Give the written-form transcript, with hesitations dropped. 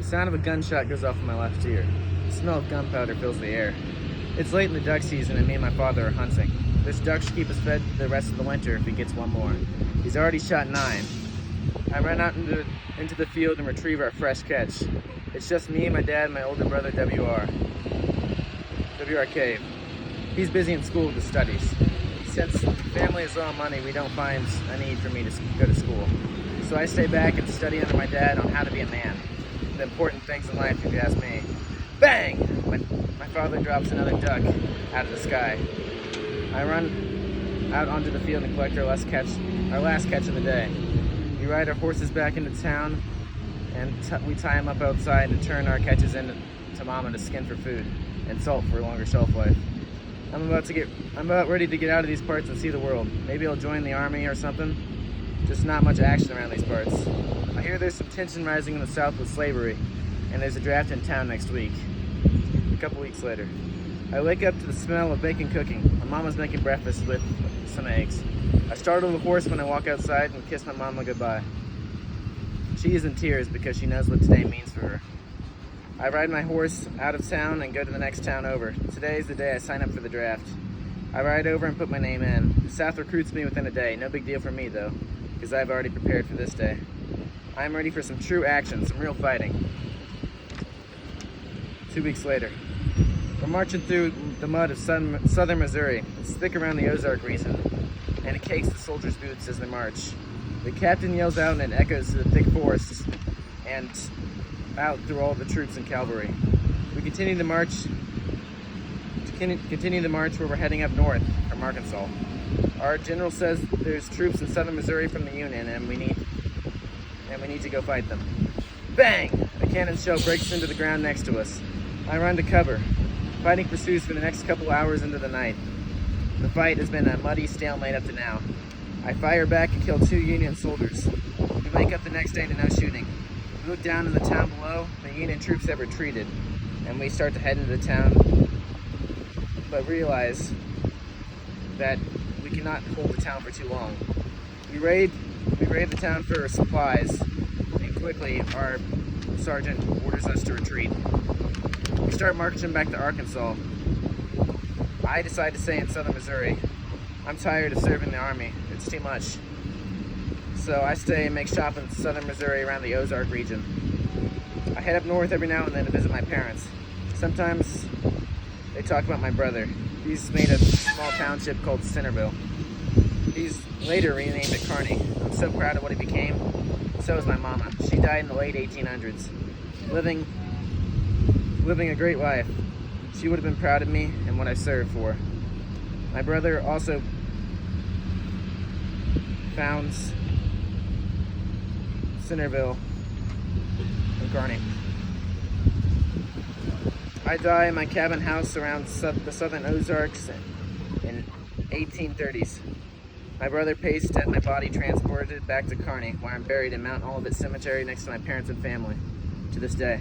sound of a gunshot goes off in my left ear. The smell of gunpowder fills the air. It's late in the duck season and me and my father are hunting. This duck should keep us fed the rest of the winter if he gets one more. He's already shot 9. I run out into the field and retrieve our fresh catch. It's just me, my dad, and my older brother WR Cave. He's busy in school with his studies. Since family is low on money, we don't find a need for me to go to school. So I stay back and study under my dad on how to be a man. The important things in life, if you ask me. Bang! My father drops another duck out of the sky. I run out onto the field and collect our last catch of the day. We ride our horses back into town and we tie them up outside and turn our catches into mama to skin for food and salt for a longer shelf life. I'm about ready to get out of these parts and see the world. Maybe I'll join the army or something. Just not much action around these parts. I hear there's some tension rising in the South with slavery, and there's a draft in town next week. A couple weeks later, I wake up to the smell of bacon cooking. My mama's making breakfast with some eggs. I startle the horse when I walk outside and kiss my mama goodbye. She is in tears because she knows what today means for her. I ride my horse out of town and go to the next town over. Today is the day I sign up for the draft. I ride over and put my name in. The South recruits me within a day. No big deal for me though, because I've already prepared for this day. I'm ready for some true action, some real fighting. 2 weeks later, we're marching through the mud of southern Missouri. It's thick around the Ozark region, and it cakes the soldiers' boots as they march. The captain yells out and it echoes to the thick forests and out through all the troops and cavalry. We continue the march where we're heading up north from Arkansas. Our general says there's troops in southern Missouri from the Union and we need to go fight them. Bang! A cannon shell breaks into the ground next to us. I run to cover. Fighting pursues for the next couple hours into the night. The fight has been a muddy stalemate up to now. I fire back and kill 2 Union soldiers. We wake up the next day to no shooting. We look down in the town below. The Union troops have retreated, and we start to head into the town, but realize that we cannot hold the town for too long. We raid the town for supplies, and quickly our sergeant orders us to retreat. We start marching back to Arkansas. I decide to stay in southern Missouri. I'm tired of serving the army. It's too much. So I stay and make shop in southern Missouri around the Ozark region. I head up north every now and then to visit my parents. Sometimes they talk about my brother. He's made a small township called Centerville. He's later renamed it Kearney. I'm so proud of what he became. So is my mama. She died in the late 1800s, living a great life. She would have been proud of me and what I served for. My brother also founds Centerville and Kearney. I die in my cabin house around the southern Ozarks in 1830s. My brother pays to have my body transported back to Kearney, where I'm buried in Mount Olivet Cemetery next to my parents and family to this day.